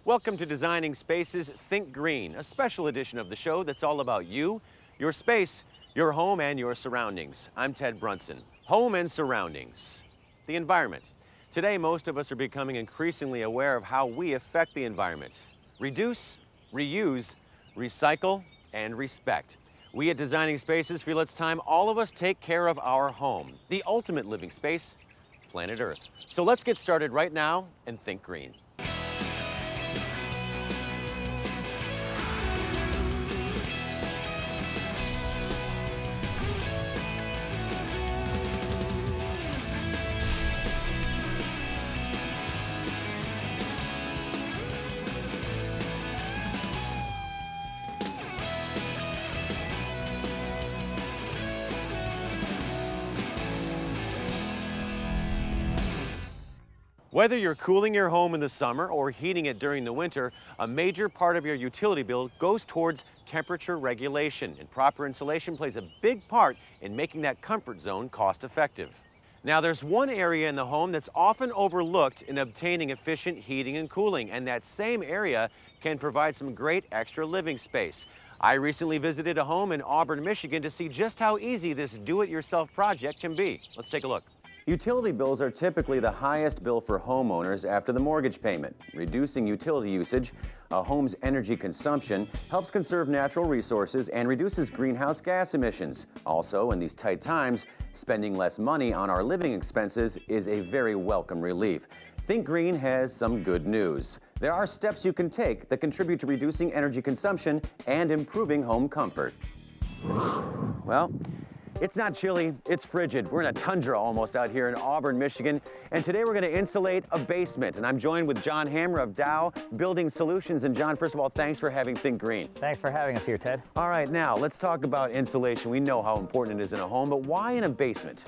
Welcome to Designing Spaces Think Green, a special edition of the show that's all about you, your space, your home, and your surroundings. I'm Ted Brunson. Home and surroundings. The environment. Today, most of us are becoming increasingly aware of how we affect the environment. Reduce, reuse, recycle, and respect. We at Designing Spaces feel it's time all of us take care of our home, the ultimate living space, planet Earth. So let's get started right now and think green. Whether you're cooling your home in the summer or heating it during the winter, a major part of your utility bill goes towards temperature regulation, and proper insulation plays a big part in making that comfort zone cost-effective. Now, there's one area in the home that's often overlooked in obtaining efficient heating and cooling, and that same area can provide some great extra living space. I recently visited a home in Auburn, Michigan to see just how easy this do-it-yourself project can be. Let's take a look. Utility bills are typically the highest bill for homeowners after the mortgage payment. Reducing utility usage, a home's energy consumption, helps conserve natural resources and reduces greenhouse gas emissions. Also, in these tight times, spending less money on our living expenses is a very welcome relief. Think Green has some good news. There are steps you can take that contribute to reducing energy consumption and improving home comfort. Well, it's not chilly, it's frigid. We're in a tundra almost out here in Auburn, Michigan. And today we're going to insulate a basement. And I'm joined with John Hammer of Dow Building Solutions. And John, first of all, thanks for having Think Green. Thanks for having us here, Ted. All right, now let's talk about insulation. We know how important it is in a home, but why in a basement?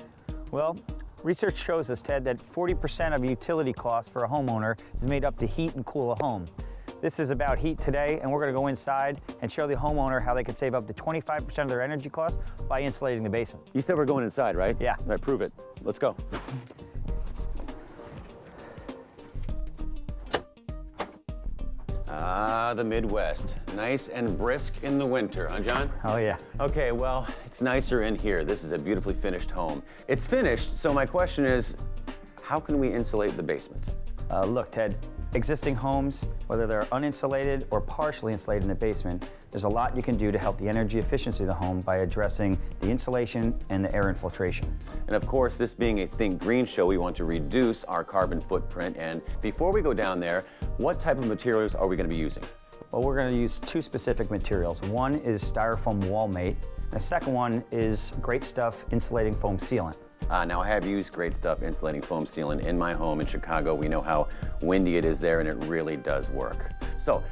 Well, research shows us, Ted, that 40% of utility costs for a homeowner is made up to heat and cool a home. This is about heat today, and we're going to go inside and show the homeowner how they can save up to 25% of their energy costs by insulating the basement. You said we're going inside, right? Yeah. All right, prove it. Let's go. Ah, the Midwest. Nice and brisk in the winter, huh, John? Oh, yeah. Okay, well, it's nicer in here. This is a beautifully finished home. It's finished, so my question is, how can we insulate the basement? Look, Ted, existing homes, whether they're uninsulated or partially insulated in the basement, there's a lot you can do to help the energy efficiency of the home by addressing the insulation and the air infiltration. And of course, this being a Think Green show, we want to reduce our carbon footprint. And before we go down there, what type of materials are we going to be using? Well, we're going to use two specific materials. One is styrofoam wall mate. The second one is Great Stuff insulating foam sealant. Now, I have used Great Stuff insulating foam sealant in my home in Chicago. We know how windy it is there, and it really does work. So,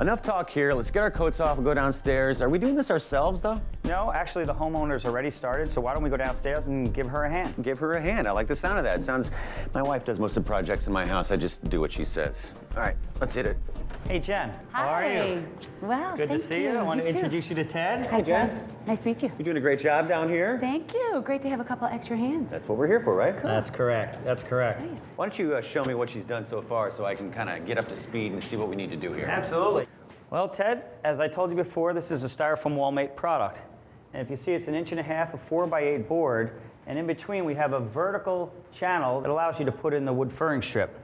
enough talk here. Let's get our coats off and go downstairs. Are we doing this ourselves, though? No, actually, the homeowner's already started, so why don't we go downstairs and give her a hand? Give her a hand. I like the sound of that. It sounds, my wife does most of the projects in my house. I just do what she says. All right, let's hit it. Hey, Jen. Hi. How are you? Well, Good to see you. I want to introduce you to Ted. Hi, Jen. Ted. Nice to meet you. You're doing a great job down here. Thank you. Great to have a couple extra hands. That's what we're here for, right? That's correct. That's correct. Nice. Why don't you show me what she's done so far so I can kind of get up to speed and see what we need to do here. Absolutely. Well, Ted, as I told you before, this is a styrofoam wall mate product. And if you see, it's 1.5 inches of 4x8 board, and in between we have a vertical channel that allows you to put in the wood furring strip.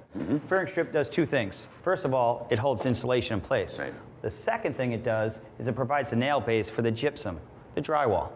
Furring strip does two things. First of all, it holds insulation in place. Right. The second thing it does is it provides the nail base for the gypsum, the drywall.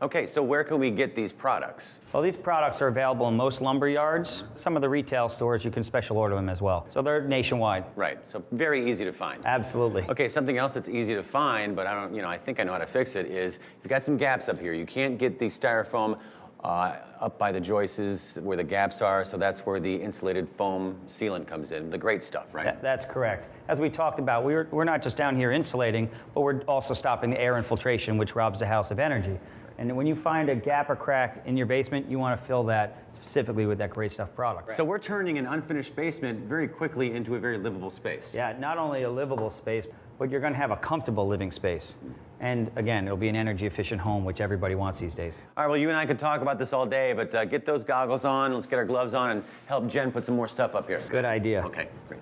Okay, so where can we get these products? Well, these products are available in most lumber yards. Some of the retail stores, you can special order them as well. So they're nationwide. Right, so very easy to find. Absolutely. Okay, something else that's easy to find, but I think I know how to fix it, is you've got some gaps up here. You can't get the styrofoam up by the joists where the gaps are, so that's where the insulated foam sealant comes in, the Great Stuff, right? That's correct. As we talked about, we're not just down here insulating, but we're also stopping the air infiltration, which robs the house of energy. And when you find a gap or crack in your basement, you want to fill that specifically with that Great Stuff product. So we're turning an unfinished basement very quickly into a very livable space. Yeah, not only a livable space, but you're going to have a comfortable living space. And again, it'll be an energy efficient home, which everybody wants these days. All right, well, you and I could talk about this all day, but get those goggles on, let's get our gloves on, and help Jen put some more stuff up here. Good idea. Okay, great.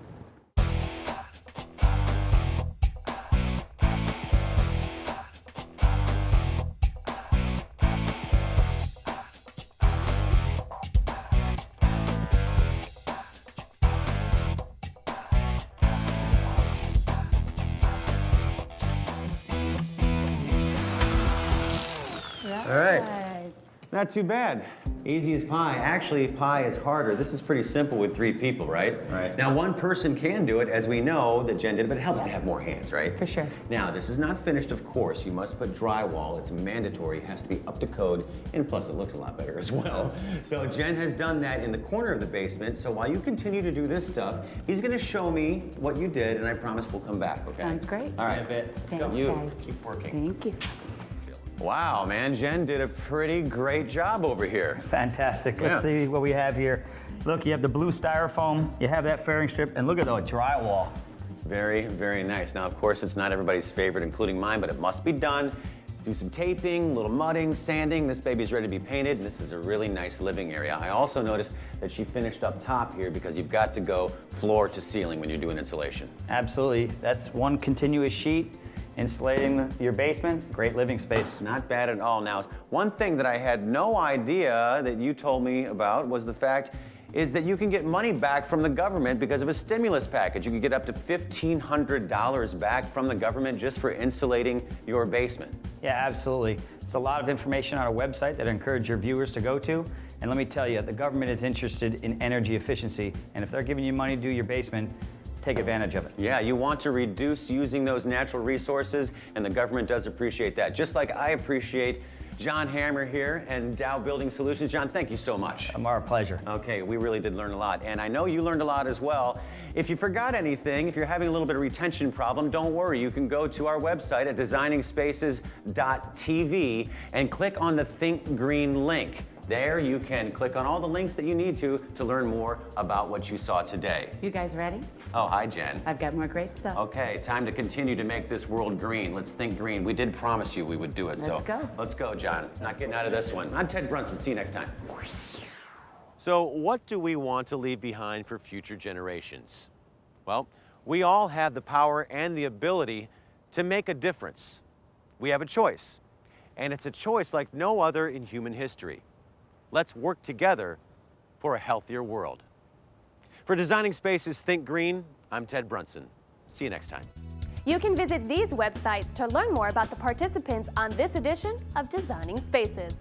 All right. Not too bad. Easy as pie. Actually, pie is harder. This is pretty simple with 3 people, right? Right. Now, one person can do it, as we know that Jen did, but it helps to have more hands, right? For sure. Now, this is not finished, of course. You must put drywall. It's mandatory. It has to be up to code, and plus it looks a lot better as well. So Jen has done that in the corner of the basement. So while you continue to do this stuff, he's going to show me what you did, and I promise we'll come back, okay? Sounds great. All right. Thanks, You guys. keep working. Thank you. Wow, man, Jen did a pretty great job over here. Fantastic. Let's see what we have here. Look, you have the blue styrofoam, you have that fairing strip, and look at the drywall. Very, very nice. Now, of course, it's not everybody's favorite, including mine, but it must be done. Do some taping, a little mudding, sanding. This baby's ready to be painted, and this is a really nice living area. I also noticed that she finished up top here because you've got to go floor to ceiling when you're doing insulation. Absolutely. That's one continuous sheet. Insulating your basement, great living space. Not bad at all. Now, one thing that I had no idea that you told me about was the fact is that you can get money back from the government because of a stimulus package. You can get up to $1,500 back from the government just for insulating your basement. Yeah, absolutely. It's a lot of information on our website that I encourage your viewers to go to. And let me tell you, the government is interested in energy efficiency. And if they're giving you money to do your basement, take advantage of it. Yeah, you want to reduce using those natural resources, and the government does appreciate that. Just like I appreciate John Hammer here and Dow Building Solutions. John, thank you so much. Our pleasure. Okay, we really did learn a lot, and I know you learned a lot as well. If you forgot anything, if you're having a little bit of retention problem, don't worry. You can go to our website at designingspaces.tv and click on the Think Green link. There you can click on all the links that you need to learn more about what you saw today. You guys ready? Oh, hi, Jen. I've got more great stuff. Okay, time to continue to make this world green. Let's think green. We did promise you we would do it. Let's go. Let's go, John. Not getting out of this one. I'm Ted Brunson. See you next time. So what do we want to leave behind for future generations? Well, we all have the power and the ability to make a difference. We have a choice, and it's a choice like no other in human history. Let's work together for a healthier world. For Designing Spaces Think Green, I'm Ted Brunson. See you next time. You can visit these websites to learn more about the participants on this edition of Designing Spaces.